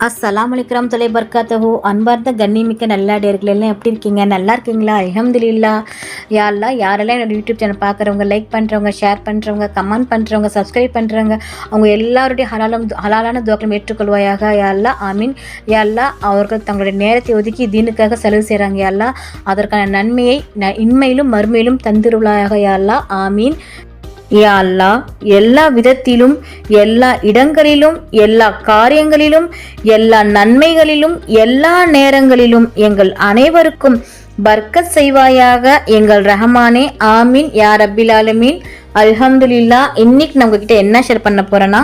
அஸ்ஸலாமு அலைக்கும் தொலை பர்காத்தஹு. அன்பார்ந்த கண்ணிமிக்க நல்லடியார்கள் எல்லாம் எப்படி இருக்கீங்க? நல்லா இருக்கீங்களா? அல்ஹம்துலில்லாஹ். யா அல்லாஹ், யாரெல்லாம் என்னோட யூடியூப் சேனல் பார்க்குறவங்க, லைக் பண்ணுறவங்க, ஷேர் பண்ணுறவங்க, கமெண்ட் பண்ணுறவங்க, சப்ஸ்கிரைப் பண்ணுறவங்க, அவங்க எல்லாருடைய ஹலாலான துவாக்களும் ஏற்றுக்கொள்வாயாக. யா அல்லாஹ், ஆமீன். யா அல்லாஹ், அவர்கள் தங்களுடைய நேரத்தை ஒதுக்கி தீனுக்காக செலவு செய்கிறாங்க. யா அல்லாஹ், அதற்கான நன்மையை இன்மையிலும் மறுமையிலும் தந்திருவாயாக. யா அல்லாஹ், ஆமீன். யா அல்லாஹ், எல்லா விதத்திலும், எல்லா இடங்களிலும், எல்லா காரியங்களிலும், எல்லா நன்மைகளிலும், எல்லா நேரங்களிலும் எங்கள் அனைவருக்கும் பர்க்கத் செய்வாயாக எங்கள் ரஹ்மானே. ஆமீன் யா ரப்பில் ஆலமீன். அல்ஹம்துலில்லாஹ். இன்னைக்கு நான் உங்ககிட்ட என்ன ஷேர் பண்ண போறேன்னா,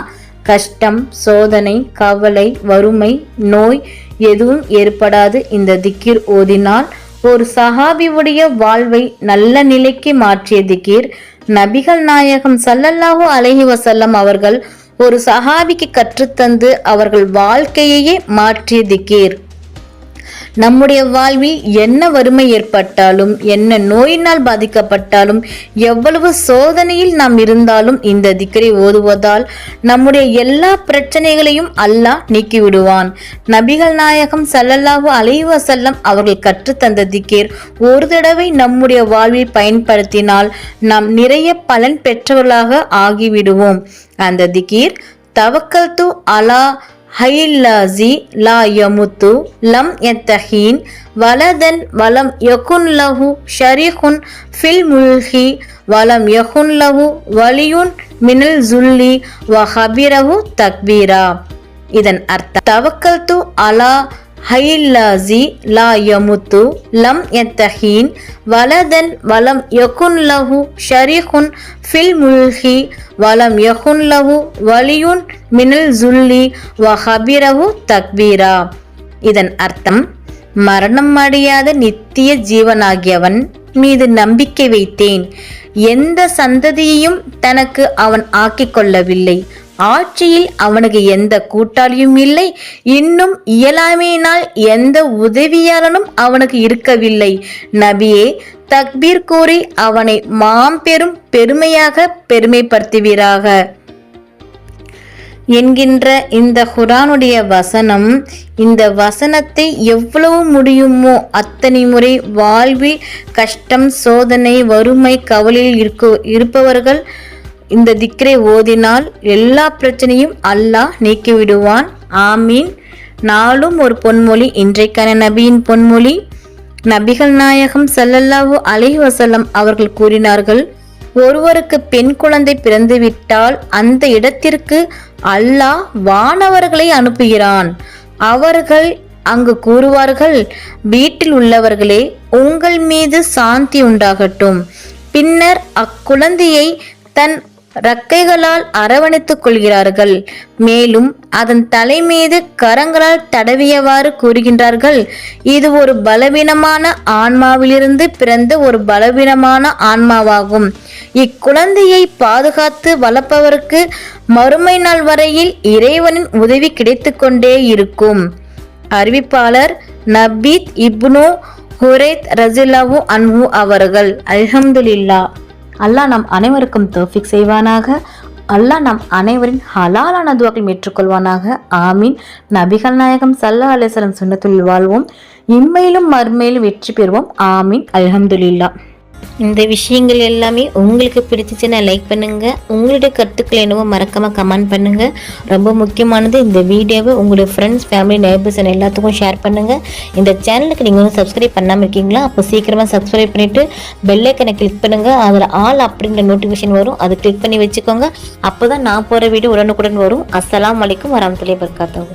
கஷ்டம், சோதனை, கவலை, வறுமை, நோய் எதுவும் ஏற்படாது இந்த திக்கிர் ஓதினால். ஒரு சஹாபியுடைய வாழ்வை நல்ல நிலைக்கு மாற்றிய திக்கிர். நபிகள் நாயகம் ஸல்லல்லாஹு அலைஹி வஸல்லம் அவர்கள் ஒரு சஹாபிக்கு கற்றுத்தந்து அவர்கள் வாழ்க்கையையே மாற்றிய திக்கிர். நம்முடைய வாழ்வில் என்ன வறுமை ஏற்பட்டாலும், என்ன நோயினால் பாதிக்கப்பட்டாலும், எவ்வளவு சோதனையில் நாம் இருந்தாலும் இந்த திக்கரை ஓதுவதால் நம்முடைய எல்லா பிரச்சனைகளையும் அல்லாஹ் நீக்கிவிடுவான். நபிகள் நாயகம் ஸல்லல்லாஹு அலைஹி வஸல்லம் அவர்கள் கற்றுத்தந்த திக்கர் ஒரு தடவை நம்முடைய வாழ்வில் பயன்படுத்தினால் நாம் நிறைய பலன் பெற்றவர்களாக ஆகிவிடுவோம். அந்த திக்கர் தவக்கல்து அலா ஹைல்லாசி லா யமுத்து லம் யத்தஹீன் வலதன் வலம் யகுன் லஹு ஷரீஹுன் ஃபில் முல்ஹி வலம் யகுன் லஹு வலியுன் மினல் ஜுல்லி வ ஹபிரஹு தக்பீரா. இதன் அர்த்தம், தவக்கல்து அலா ஹைல்லாசி லா யமுத்து லம் யத்தஹீன் வலதன் வலம் யகுன் லஹு ஷரீஹுன் ஃபில் முல்ஹி வலம் யகுன் லஹு வலியுன் மினல் ஜுல்லி வ ஹபிரஹு தக்பீரா. இதன் அர்த்தம், மரணம் அடையாத நித்திய ஜீவனாகியவன் மீது நம்பிக்கை வைத்தேன். எந்த சந்ததியையும் தனக்கு அவன் ஆக்கிக் கொள்ளவில்லை. ஆட்சியில் அவனுக்கு எந்த கூட்டாளியும் இல்லை. இன்னும் இயலாமையினால் எந்த உதவியாளனும் அவனுக்கு இருக்கவில்லை. நபியே, தக்பீர் கூறி அவனை மாம்பெரும் பெருமையாக பெருமைப்படுத்துவீராக என்கின்ற இந்த குர்ஆனுடைய வசனம். இந்த வசனத்தை எவ்வளவு முடியுமோ அத்தனை முறை வாழ்வில் கஷ்டம், சோதனை, வறுமை, கவலையில் இருப்பவர்கள் இந்த திக்ரை ஓதினால் எல்லா பிரச்சனையும் அல்லாஹ் நீக்கிவிடுவான். ஆமீன். நாளும் ஒரு பொன்மொழி. இன்றைக்கான நபியின் பொன்மொழி. நபிகள் நாயகம் ஸல்லல்லாஹு அலைஹி வஸல்லம் அவர்கள் கூறினார்கள், ஒருவருக்கு பெண் குழந்தை பிறந்துவிட்டால் அந்த இடத்திற்கு அல்லாஹ் வானவர்களை அனுப்புகிறான். அவர்கள் அங்கு கூறுவார்கள், வீட்டில் உள்ளவர்களே, உங்கள் மீது சாந்தி உண்டாகட்டும். பின்னர் அக்குழந்தையை தன் ரக்கைகளால் அரவணைத்துக் கொள்கிறார்கள். மேலும் அதன் தலை மீது கரங்களால் தடவியவாறு கூறுகின்றார்கள், இது ஒரு பலவீனமான ஆன்மாவிலிருந்து பிறந்த ஒரு பலவீனமான ஆன்மாவாகும். இக்குழந்தையை பாதுகாத்து வளர்ப்பவருக்கு மறுமை நாள் வரையில் இறைவனின் உதவி கிடைத்து கொண்டே இருக்கும். அறிவிப்பாளர் நபீத் இப்னு ஹுரைத் ரஸியல்லாஹு அன்ஹு அவர்கள். அல்ஹம்துலில்லாஹ். அல்லாஹ் நம் அனைவருக்கும் தௌஃபீக் செய்வானாக. அல்லாஹ் நம் அனைவரின் ஹலாலான துஆக்களை ஏற்றுக்கொள்வானாக. ஆமீன். நபிகள் நாயகம் ஸல்லல்லாஹு அலைஹி வஸல்லம் சுன்னத்துல் வாழ்வோம், இம்மையிலும் மறுமையிலும் வெற்றி பெறுவோம். ஆமீன். அல்ஹம்துலில்லாஹ். இந்த விஷயங்கள் எல்லாமே உங்களுக்கு பிடிச்சிச்சுன்னா லைக் பண்ணுங்க. உங்களுடைய கருத்துக்கள் என்னவோ மறக்காம கமெண்ட் பண்ணுங்க. ரொம்ப முக்கியமானது, இந்த வீடியோவை உங்களுடைய ஃப்ரெண்ட்ஸ், ஃபேமிலி, நெய்பர்ஸ் எல்லாத்துக்கும் ஷேர் பண்ணுங்க. இந்த சேனலுக்கு நீங்கள் வந்து சப்ஸ்கிரைப் பண்ணாமல் இருக்கீங்களா? அப்போ சீக்கிரமாக சப்ஸ்கிரைப் பண்ணிட்டு பெல் ஐக்கனை கிளிக் பண்ணுங்க. அதில் ஆல் அப்படின்ற நோட்டிஃபிகேஷன் வரும், அதை கிளிக் பண்ணி வச்சுக்கோங்க. அப்போ தான் நான் போகிற வீடியோ உடனுக்குடன் வரும். அஸ்ஸலாமு அலைக்கும் வரஹ்மத்துல்லாஹி வபரகாத்துஹு.